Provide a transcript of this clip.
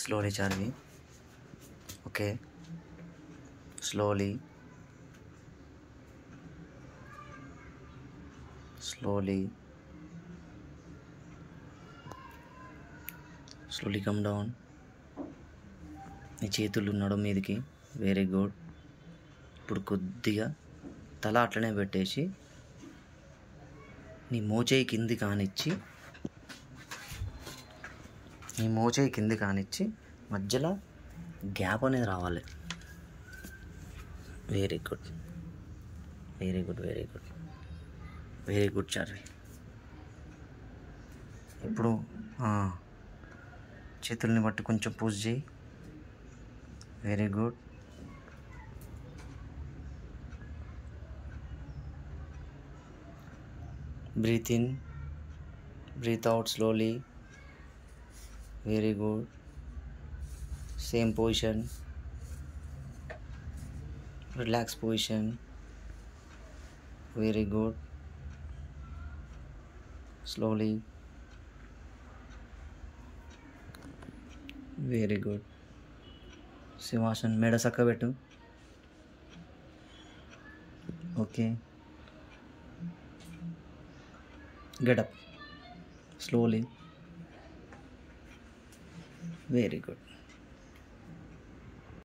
Slowly, Charvi. Okay. Slowly. Slowly. Slowly come down. నీ చేతులు నడుము మీదకి. Very good. ఇప్పుడు కొద్దిగా తల అట్లనే పెట్టేసి నీ మోచేయి కింది కానిచ్చి మధ్యలో గ్యాప్ అనేది రావాలి. Very good, very good, very good, very good Charvi. ఇప్పుడు చేతుల్ని బట్టి కొంచెం పూజ్ చేయి. Very good. Breathe in, breathe out slowly. Very good. Same position, relax position. Very good. Slowly. Very good. సింహాసన్ మెడ చక్కబెట్టు. Okay. Get up slowly. Very good.